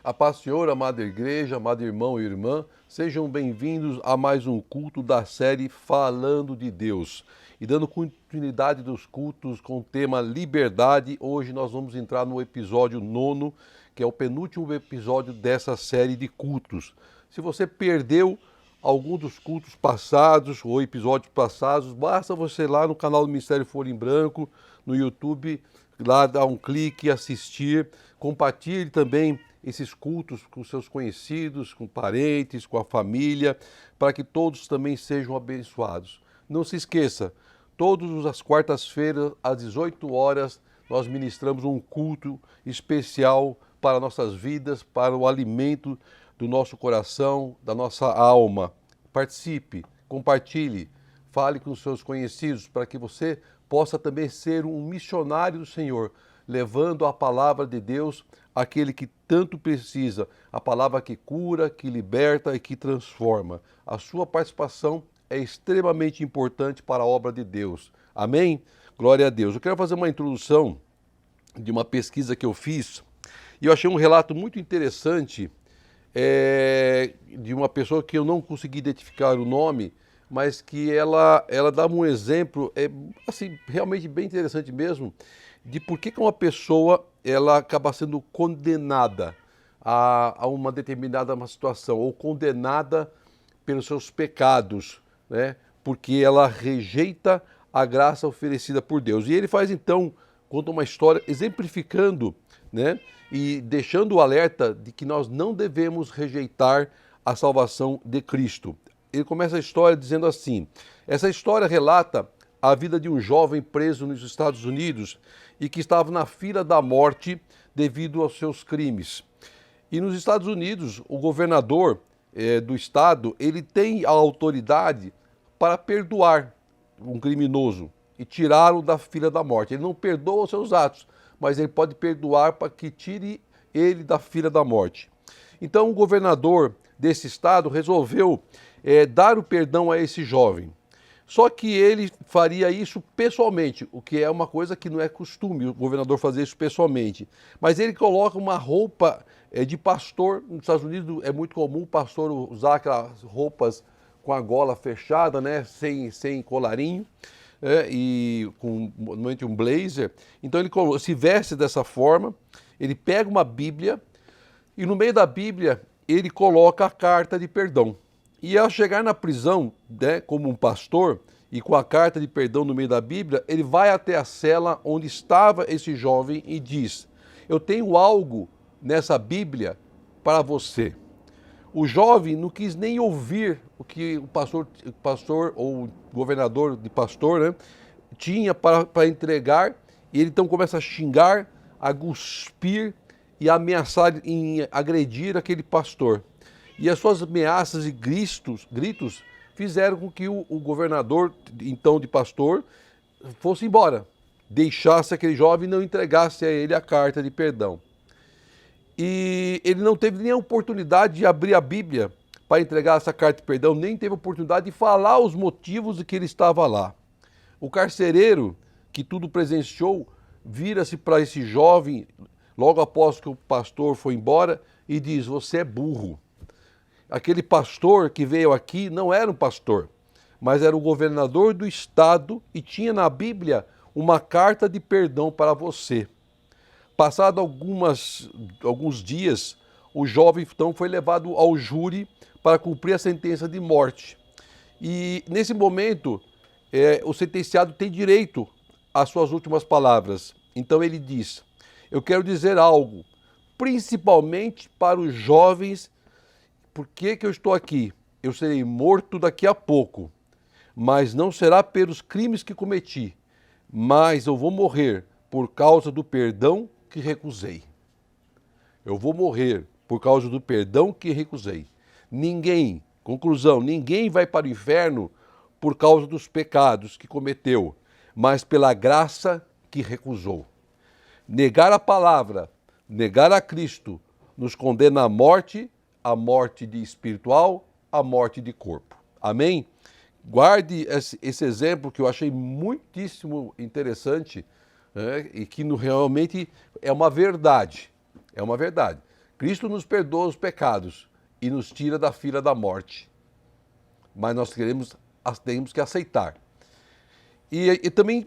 A paz do Senhor, amada igreja, amado irmão e irmã, sejam bem-vindos a mais um culto da série Falando de Deus. E dando continuidade dos cultos com o tema Liberdade, hoje nós vamos entrar no episódio 9, que é o penúltimo episódio dessa série de cultos. Se você perdeu algum dos cultos passados ou episódios passados, basta você ir lá no canal do Ministério Folha em Branco, no YouTube, lá dar um clique, assistir, compartilhe também esses cultos com seus conhecidos, com parentes, com a família, para que todos também sejam abençoados. Não se esqueça, todas as quartas-feiras, às 18 horas, nós ministramos um culto especial para nossas vidas, para o alimento do nosso coração, da nossa alma. Participe, compartilhe, fale com os seus conhecidos, para que você possa também ser um missionário do Senhor, levando a palavra de Deus àquele que tanto precisa, a palavra que cura, que liberta e que transforma. A sua participação é extremamente importante para a obra de Deus. Amém? Glória a Deus. Eu quero fazer uma introdução de uma pesquisa que eu fiz e eu achei um relato muito interessante de uma pessoa que eu não consegui identificar o nome, mas que ela dá um exemplo, assim, realmente bem interessante mesmo, de por que uma pessoa ela acaba sendo condenada a uma determinada situação, ou condenada pelos seus pecados, né? Porque ela rejeita a graça oferecida por Deus. E ele faz então, conta uma história exemplificando, né? E deixando o alerta de que nós não devemos rejeitar a salvação de Cristo. Ele começa a história dizendo assim: essa história relata a vida de um jovem preso nos Estados Unidos e que estava na fila da morte devido aos seus crimes. E nos Estados Unidos, o governador do estado, ele tem a autoridade para perdoar um criminoso e tirá-lo da fila da morte. Ele não perdoa os seus atos, mas ele pode perdoar para que tire ele da fila da morte. Então o governador desse estado resolveu dar o perdão a esse jovem. Só que ele faria isso pessoalmente, o que é uma coisa que não é costume o governador fazer isso pessoalmente. Mas ele coloca uma roupa de pastor. Nos Estados Unidos é muito comum o pastor usar aquelas roupas com a gola fechada, né, sem colarinho, e com normalmente um blazer. Então ele se veste dessa forma, ele pega uma Bíblia e no meio da Bíblia ele coloca a carta de perdão. E ao chegar na prisão, né, como um pastor, e com a carta de perdão no meio da Bíblia, ele vai até a cela onde estava esse jovem e diz: eu tenho algo nessa Bíblia para você. O jovem não quis nem ouvir o que o pastor ou o governador de pastor, né, tinha para entregar, e ele então começa a xingar, a cuspir e a ameaçar em agredir aquele pastor. E as suas ameaças e gritos fizeram com que o governador, então de pastor, fosse embora, deixasse aquele jovem e não entregasse a ele a carta de perdão. E ele não teve nem a oportunidade de abrir a Bíblia para entregar essa carta de perdão, nem teve a oportunidade de falar os motivos de que ele estava lá. O carcereiro, que tudo presenciou, vira-se para esse jovem, logo após que o pastor foi embora, e diz: você é burro. Aquele pastor que veio aqui não era um pastor, mas era o governador do estado e tinha na Bíblia uma carta de perdão para você. Passado alguns dias, o jovem então foi levado ao júri para cumprir a sentença de morte. E nesse momento, o sentenciado tem direito às suas últimas palavras. Então ele diz: eu quero dizer algo, principalmente para os jovens. Por que eu estou aqui? Eu serei morto daqui a pouco, mas não será pelos crimes que cometi, mas eu vou morrer por causa do perdão que recusei. Eu vou morrer por causa do perdão que recusei. Conclusão, ninguém vai para o inferno por causa dos pecados que cometeu, mas pela graça que recusou. Negar a palavra, negar a Cristo, nos condena à morte, a morte de espiritual, a morte de corpo. Amém? Guarde esse exemplo que eu achei muitíssimo interessante, né, e que realmente é uma verdade. É uma verdade. Cristo nos perdoa os pecados e nos tira da fila da morte. Mas nós temos que aceitar. E também,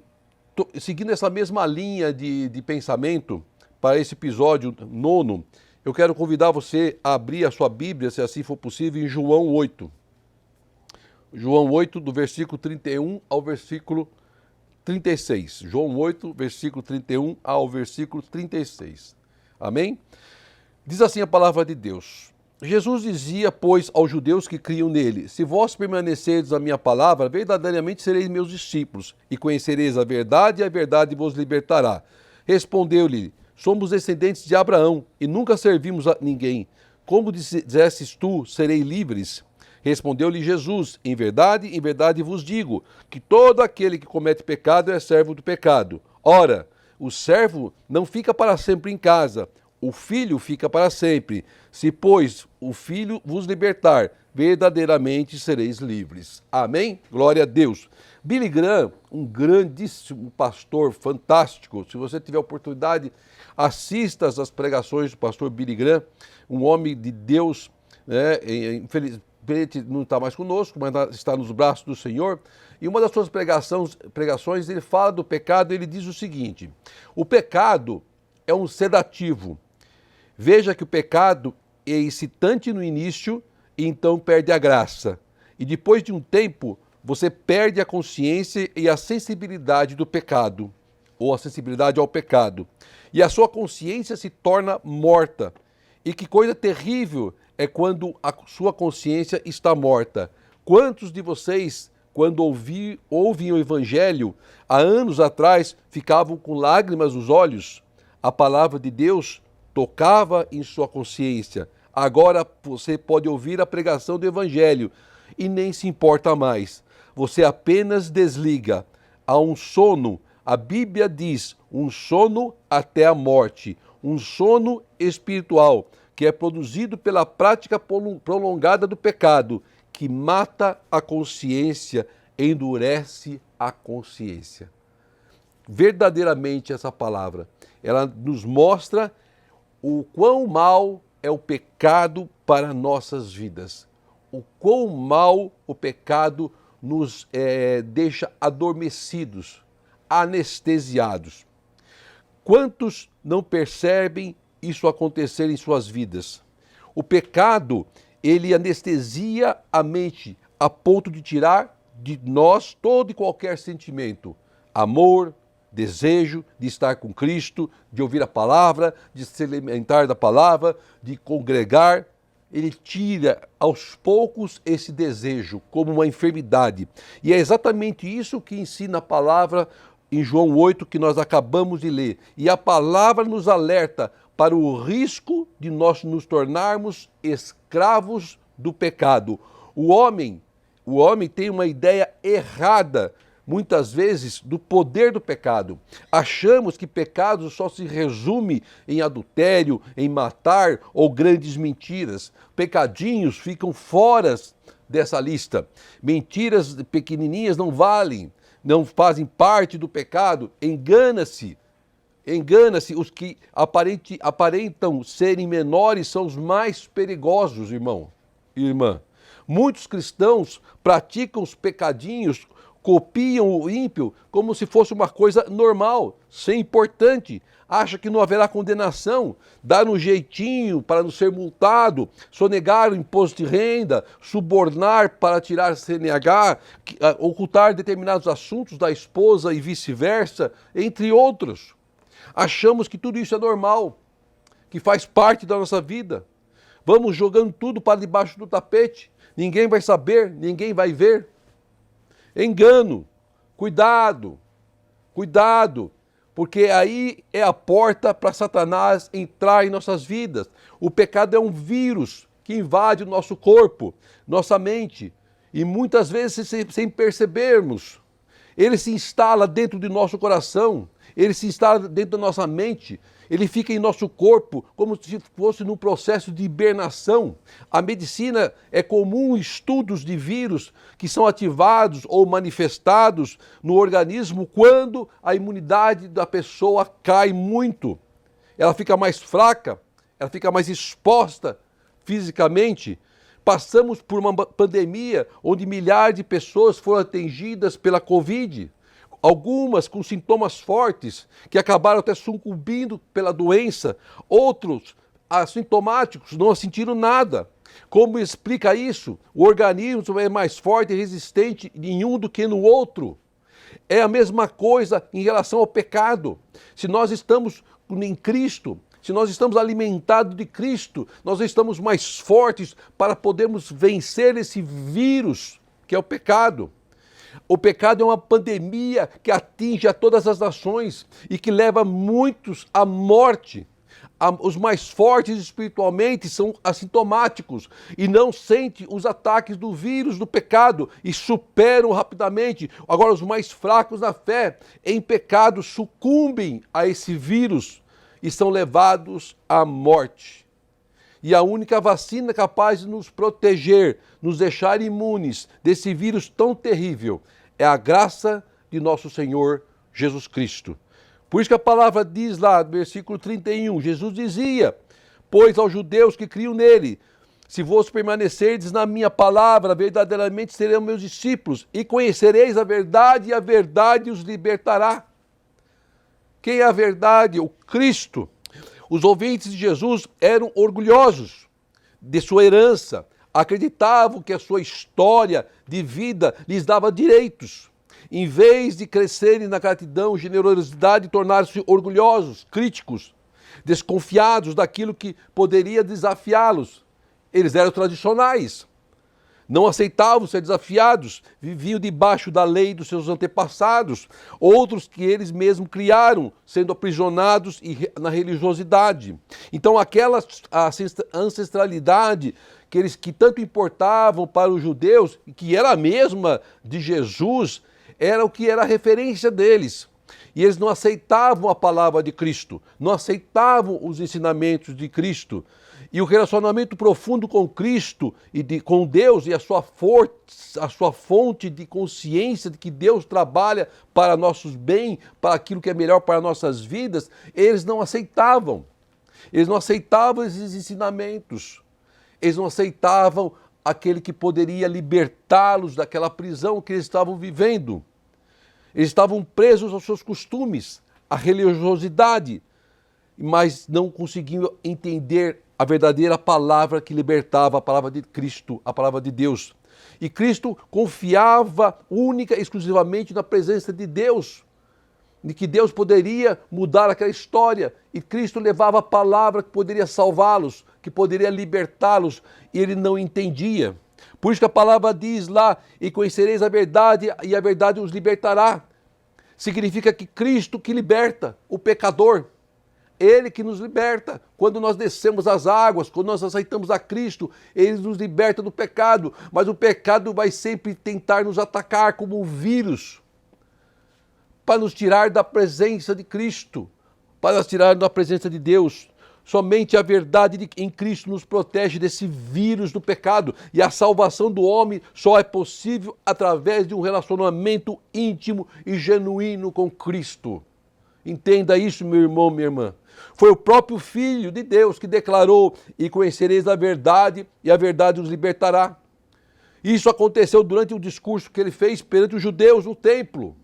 seguindo essa mesma linha de pensamento, para esse episódio 9, eu quero convidar você a abrir a sua Bíblia, se assim for possível, em João 8. João 8, do versículo 31 ao versículo 36. João 8, versículo 31 ao versículo 36. Amém? Diz assim a palavra de Deus. Jesus dizia, pois, aos judeus que criam nele: se vós permanecerdes na minha palavra, verdadeiramente sereis meus discípulos, e conhecereis a verdade vos libertará. Respondeu-lhe: somos descendentes de Abraão, e nunca servimos a ninguém. Como dissestes tu, serei livres? Respondeu-lhe Jesus: em verdade vos digo, que todo aquele que comete pecado é servo do pecado. Ora, o servo não fica para sempre em casa, o filho fica para sempre. Se, pois, o filho vos libertar, verdadeiramente sereis livres. Amém? Glória a Deus. Billy Graham, um grandíssimo pastor, fantástico. Se você tiver oportunidade, assista às pregações do pastor Billy Graham, um homem de Deus, né? Infelizmente não está mais conosco, mas está nos braços do Senhor. E uma das suas pregações, ele fala do pecado, ele diz o seguinte: o pecado é um sedativo. Veja que o pecado é excitante no início e então perde a graça. E depois de um tempo, você perde a consciência e a sensibilidade do pecado, ou a sensibilidade ao pecado. E a sua consciência se torna morta. E que coisa terrível é quando a sua consciência está morta. Quantos de vocês, quando ouvem o Evangelho, há anos atrás, ficavam com lágrimas nos olhos? A palavra de Deus tocava em sua consciência. Agora você pode ouvir a pregação do Evangelho e nem se importa mais. Você apenas desliga. Há um sono, a Bíblia diz, um sono até a morte, um sono espiritual, que é produzido pela prática prolongada do pecado, que mata a consciência, endurece a consciência. Verdadeiramente essa palavra, ela nos mostra o quão mal é o pecado para nossas vidas, o quão mal o pecado nos deixa adormecidos, anestesiados. Quantos não percebem isso acontecer em suas vidas? O pecado, ele anestesia a mente a ponto de tirar de nós todo e qualquer sentimento, amor, desejo de estar com Cristo, de ouvir a palavra, de se alimentar da palavra, de congregar. Ele tira aos poucos esse desejo como uma enfermidade. E é exatamente isso que ensina a palavra em João 8 que nós acabamos de ler. E a palavra nos alerta para o risco de nós nos tornarmos escravos do pecado. O homem tem uma ideia errada, muitas vezes, do poder do pecado. Achamos que pecado só se resume em adultério, em matar ou grandes mentiras. Pecadinhos ficam fora dessa lista. Mentiras pequenininhas não valem, não fazem parte do pecado. Engana-se, os que aparentam serem menores são os mais perigosos, irmão e irmã. Muitos cristãos praticam os pecadinhos, copiam o ímpio como se fosse uma coisa normal, sem importante. Acha que não haverá condenação, dá um jeitinho para não ser multado, sonegar o imposto de renda, subornar para tirar CNH, ocultar determinados assuntos da esposa e vice-versa, entre outros. Achamos que tudo isso é normal, que faz parte da nossa vida. Vamos jogando tudo para debaixo do tapete. Ninguém vai saber, ninguém vai ver. Engano. Cuidado. Cuidado. Porque aí é a porta para Satanás entrar em nossas vidas. O pecado é um vírus que invade o nosso corpo, nossa mente. E muitas vezes sem percebermos. Ele se instala dentro de nosso coração. Ele se instala dentro da nossa mente, ele fica em nosso corpo como se fosse num processo de hibernação. A medicina é comum estudos de vírus que são ativados ou manifestados no organismo quando a imunidade da pessoa cai muito. Ela fica mais fraca, ela fica mais exposta fisicamente. Passamos por uma pandemia onde milhares de pessoas foram atingidas pela Covid, algumas com sintomas fortes, que acabaram até sucumbindo pela doença, outros assintomáticos, não sentiram nada. Como explica isso? O organismo é mais forte e resistente em um do que no outro. É a mesma coisa em relação ao pecado. Se nós estamos em Cristo, se nós estamos alimentados de Cristo, nós estamos mais fortes para podermos vencer esse vírus que é o pecado. O pecado é uma pandemia que atinge a todas as nações e que leva muitos à morte. Os mais fortes espiritualmente são assintomáticos e não sentem os ataques do vírus do pecado e superam rapidamente. Agora, os mais fracos na fé, em pecado, sucumbem a esse vírus e são levados à morte. E a única vacina capaz de nos proteger, nos deixar imunes desse vírus tão terrível, é a graça de nosso Senhor Jesus Cristo. Por isso que a palavra diz lá, no versículo 31, Jesus dizia: pois aos judeus que criam nele, se vos permanecerdes na minha palavra, verdadeiramente serão meus discípulos, e conhecereis a verdade, e a verdade os libertará. Quem é a verdade? O Cristo. Os ouvintes de Jesus eram orgulhosos de sua herança, acreditavam que a sua história de vida lhes dava direitos. Em vez de crescerem na gratidão, generosidade, tornaram-se orgulhosos, críticos, desconfiados daquilo que poderia desafiá-los. Eles eram tradicionais, não aceitavam ser desafiados, viviam debaixo da lei dos seus antepassados, outros que eles mesmos criaram, sendo aprisionados na religiosidade. Então aquela ancestralidade que tanto importavam para os judeus, que era a mesma de Jesus, era o que era a referência deles. E eles não aceitavam a palavra de Cristo, não aceitavam os ensinamentos de Cristo. E o relacionamento profundo com Cristo e com Deus e a sua fonte de consciência de que Deus trabalha para nossos bens, para aquilo que é melhor para nossas vidas, eles não aceitavam. Eles não aceitavam esses ensinamentos. Eles não aceitavam aquele que poderia libertá-los daquela prisão que eles estavam vivendo. Eles estavam presos aos seus costumes, à religiosidade, mas não conseguiam entender a verdadeira palavra que libertava, a palavra de Cristo, a palavra de Deus. E Cristo confiava única e exclusivamente na presença de Deus, de que Deus poderia mudar aquela história. E Cristo levava a palavra que poderia salvá-los, que poderia libertá-los, e ele não entendia. Por isso que a palavra diz lá: e conhecereis a verdade, e a verdade os libertará. Significa que Cristo que liberta o pecador. Ele que nos liberta. Quando nós descemos as águas, quando nós aceitamos a Cristo, Ele nos liberta do pecado. Mas o pecado vai sempre tentar nos atacar como um vírus, para nos tirar da presença de Cristo, para nos tirar da presença de Deus. Somente a verdade em Cristo nos protege desse vírus do pecado. E a salvação do homem só é possível através de um relacionamento íntimo e genuíno com Cristo. Entenda isso, meu irmão, minha irmã. Foi o próprio Filho de Deus que declarou: e conhecereis a verdade, e a verdade os libertará. Isso aconteceu durante o discurso que ele fez perante os judeus no templo.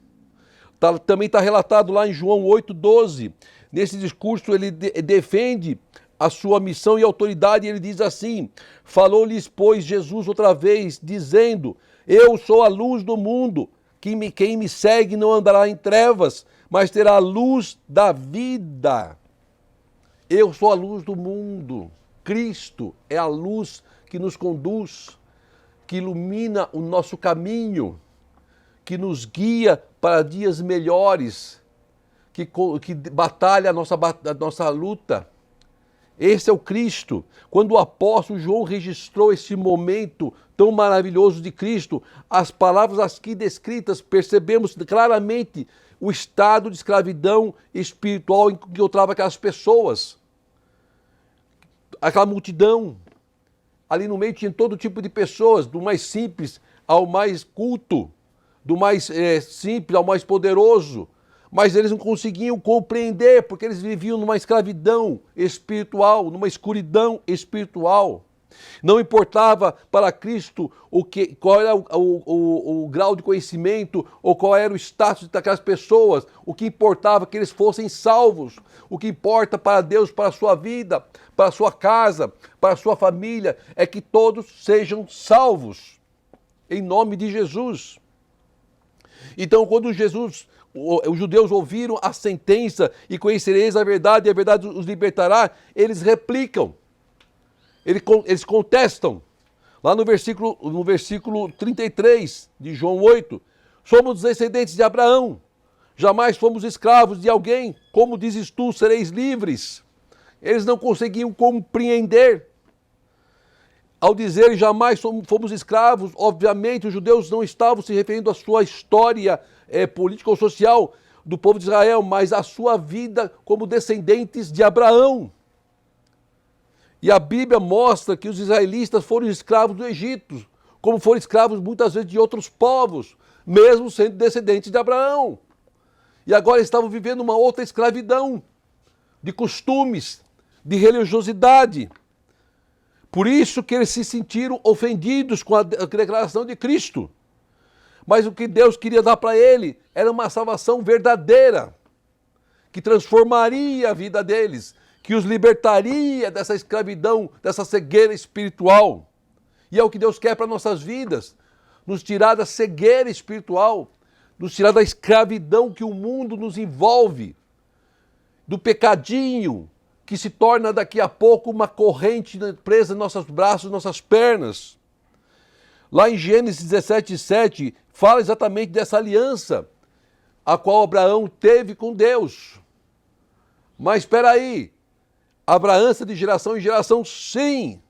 Também está relatado lá em João 8,12. Nesse discurso ele defende a sua missão e autoridade, e ele diz assim: falou-lhes, pois, Jesus outra vez, dizendo: eu sou a luz do mundo, quem me segue não andará em trevas, mas terá a luz da vida. Eu sou a luz do mundo. Cristo é a luz que nos conduz, que ilumina o nosso caminho, que nos guia para dias melhores, que batalha a nossa luta. Esse é o Cristo. Quando o apóstolo João registrou esse momento tão maravilhoso de Cristo, as palavras aqui descritas, percebemos claramente o estado de escravidão espiritual em que encontrava aquelas pessoas. Aquela multidão. Ali no meio tinha todo tipo de pessoas, do mais simples ao mais culto, do mais simples ao mais poderoso. mas eles não conseguiam compreender, porque eles viviam numa escravidão espiritual, numa escuridão espiritual. Não importava para Cristo qual era o grau de conhecimento ou qual era o status daquelas pessoas. O que importava é que eles fossem salvos. O que importa para Deus, para a sua vida, para a sua casa, para a sua família, é que todos sejam salvos. Em nome de Jesus. Então, quando os judeus ouviram a sentença e conhecereis a verdade e a verdade os libertará, eles replicam. Eles contestam. Lá no versículo 33 de João 8, somos descendentes de Abraão, jamais fomos escravos de alguém, como dizes tu, sereis livres. Eles não conseguiam compreender. Ao dizer jamais fomos escravos, obviamente os judeus não estavam se referindo à sua história política ou social do povo de Israel, mas à sua vida como descendentes de Abraão. E a Bíblia mostra que os israelitas foram escravos do Egito, como foram escravos muitas vezes de outros povos, mesmo sendo descendentes de Abraão. E agora estavam vivendo uma outra escravidão, de costumes, de religiosidade. Por isso que eles se sentiram ofendidos com a declaração de Cristo. Mas o que Deus queria dar para ele era uma salvação verdadeira, que transformaria a vida deles, que os libertaria dessa escravidão, dessa cegueira espiritual. E é o que Deus quer para nossas vidas, nos tirar da cegueira espiritual, nos tirar da escravidão que o mundo nos envolve, do pecadinho, que se torna daqui a pouco uma corrente presa em nossos braços, nossas pernas. Lá em Gênesis 17:7, fala exatamente dessa aliança, a qual Abraão teve com Deus. Mas espera aí, Abraão de geração em geração, sim,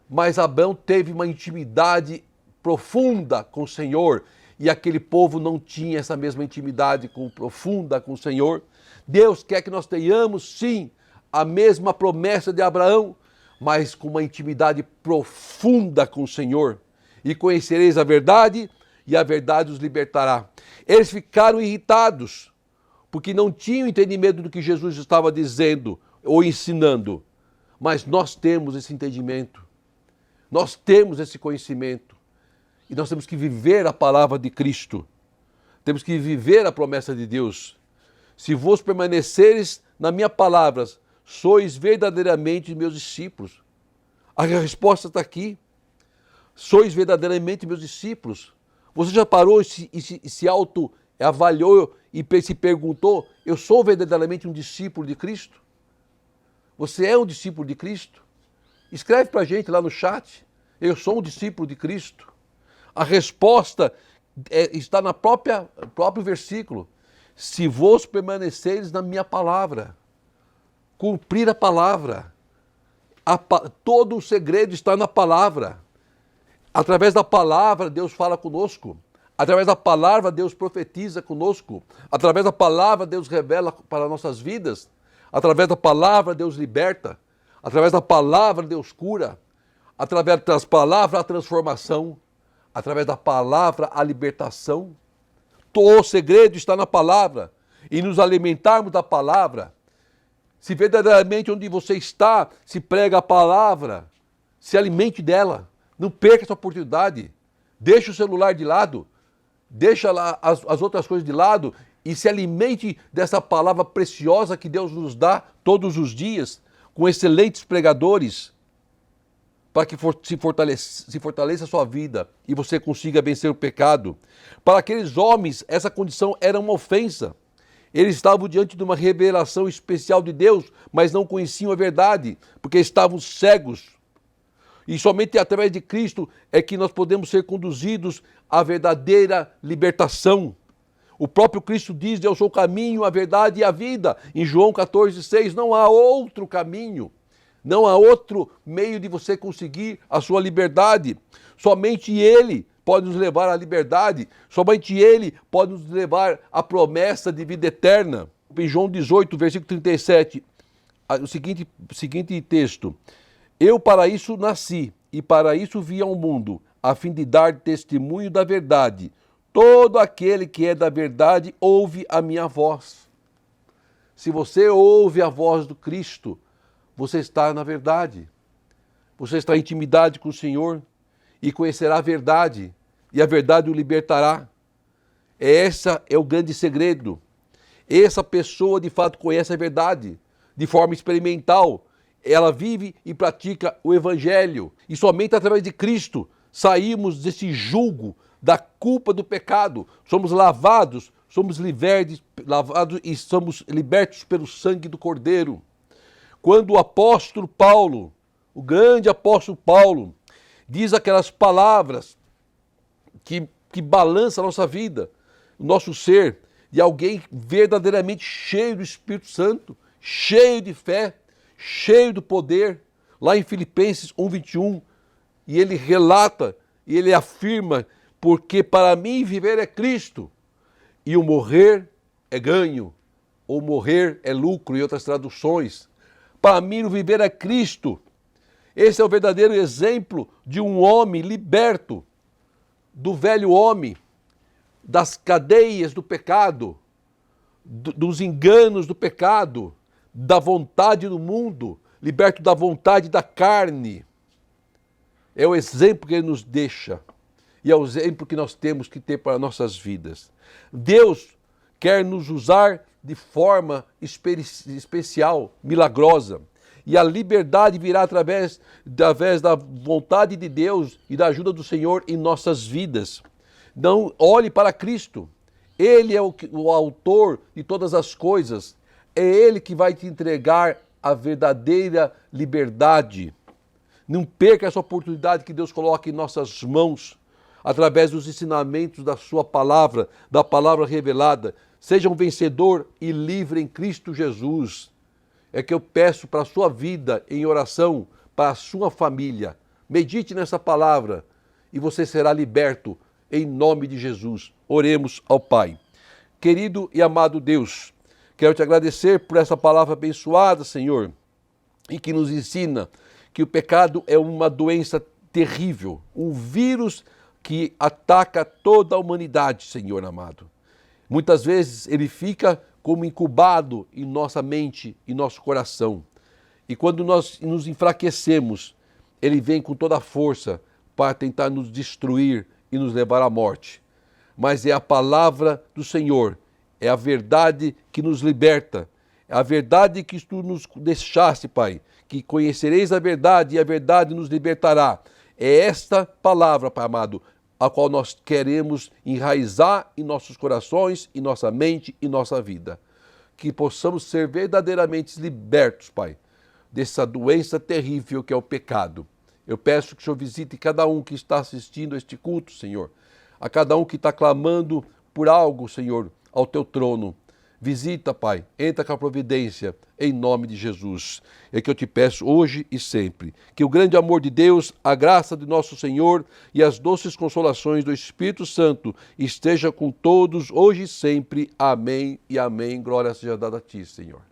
mas Abraão teve uma intimidade profunda com o Senhor, e aquele povo não tinha essa mesma intimidade profunda com o Senhor. Deus quer que nós tenhamos, sim, a mesma promessa de Abraão, mas com uma intimidade profunda com o Senhor. E conhecereis a verdade, e a verdade os libertará. Eles ficaram irritados, porque não tinham entendimento do que Jesus estava dizendo ou ensinando. Mas nós temos esse entendimento, nós temos esse conhecimento, e nós temos que viver a palavra de Cristo, temos que viver a promessa de Deus. Se vos permaneceres na minha palavra, sois verdadeiramente meus discípulos. A resposta está aqui. Sois verdadeiramente meus discípulos. Você já parou e se autoavaliou e se perguntou, eu sou verdadeiramente um discípulo de Cristo? Você é um discípulo de Cristo? Escreve para a gente lá no chat, eu sou um discípulo de Cristo. A resposta está no próprio versículo. Se vos permaneceres na minha palavra, cumprir a palavra, todo o segredo está na palavra. Através da palavra Deus fala conosco, através da palavra Deus profetiza conosco, através da palavra Deus revela para nossas vidas, através da palavra Deus liberta, através da palavra Deus cura, através das palavras a transformação, através da palavra a libertação. Todo o segredo está na palavra, e nos alimentarmos da palavra. Se verdadeiramente onde você está se prega a palavra, se alimente dela. Não perca essa oportunidade. Deixa o celular de lado, deixa lá as outras coisas de lado e se alimente dessa palavra preciosa que Deus nos dá todos os dias, com excelentes pregadores, para que se fortaleça a sua vida e você consiga vencer o pecado. Para aqueles homens, essa condição era uma ofensa. Eles estavam diante de uma revelação especial de Deus, mas não conheciam a verdade, porque estavam cegos. E somente através de Cristo é que nós podemos ser conduzidos à verdadeira libertação. O próprio Cristo diz, eu sou o caminho, a verdade e a vida. Em João 14,6, não há outro caminho, não há outro meio de você conseguir a sua liberdade. Somente Ele pode nos levar à liberdade, somente Ele pode nos levar à promessa de vida eterna. Em João 18, versículo 37, o seguinte texto: eu para isso nasci e para isso vim ao mundo, a fim de dar testemunho da verdade. Todo aquele que é da verdade ouve a minha voz. Se você ouve a voz do Cristo, você está na verdade. Você está em intimidade com o Senhor e conhecerá a verdade, e a verdade o libertará. Esse é o grande segredo. Essa pessoa de fato conhece a verdade de forma experimental. Ela vive e pratica o Evangelho. E somente através de Cristo saímos desse jugo da culpa do pecado. Somos lavados, lavados e somos libertos pelo sangue do Cordeiro. Quando o apóstolo Paulo, o grande apóstolo Paulo, diz aquelas palavras que balançam a nossa vida, o nosso ser, de alguém verdadeiramente cheio do Espírito Santo, cheio de fé, cheio do poder, lá em Filipenses 1:21, e ele relata, e ele afirma, porque para mim viver é Cristo, e o morrer é ganho, ou morrer é lucro, em outras traduções. Para mim o viver é Cristo. Esse é o verdadeiro exemplo de um homem liberto do velho homem, das cadeias do pecado, dos enganos do pecado, da vontade do mundo, liberto da vontade da carne. É o exemplo que ele nos deixa e é o exemplo que nós temos que ter para nossas vidas. Deus quer nos usar de forma especial, milagrosa. E a liberdade virá através da vontade de Deus e da ajuda do Senhor em nossas vidas. Não olhe para Cristo. Ele é o autor de todas as coisas. É Ele que vai te entregar a verdadeira liberdade. Não perca essa oportunidade que Deus coloca em nossas mãos, através dos ensinamentos da sua palavra, da palavra revelada. Seja um vencedor e livre em Cristo Jesus. É que eu peço para a sua vida em oração, para a sua família. Medite nessa palavra e você será liberto em nome de Jesus. Oremos ao Pai. Querido e amado Deus, quero te agradecer por essa palavra abençoada, Senhor, e que nos ensina que o pecado é uma doença terrível, um vírus que ataca toda a humanidade, Senhor amado. Muitas vezes ele fica como incubado em nossa mente e nosso coração. E quando nós nos enfraquecemos, ele vem com toda a força para tentar nos destruir e nos levar à morte. Mas é a palavra do Senhor, é a verdade que nos liberta, é a verdade que tu nos deixaste, Pai, que conhecereis a verdade e a verdade nos libertará. É esta palavra, Pai amado, a qual nós queremos enraizar em nossos corações, em nossa mente e nossa vida. Que possamos ser verdadeiramente libertos, Pai, dessa doença terrível que é o pecado. Eu peço que o Senhor visite cada um que está assistindo a este culto, Senhor. A cada um que está clamando por algo, Senhor, ao teu trono. Visita, Pai, entra com a providência, em nome de Jesus. É que eu te peço hoje e sempre. Que o grande amor de Deus, a graça de nosso Senhor e as doces consolações do Espírito Santo esteja com todos, hoje e sempre. Amém e amém. Glória seja dada a ti, Senhor.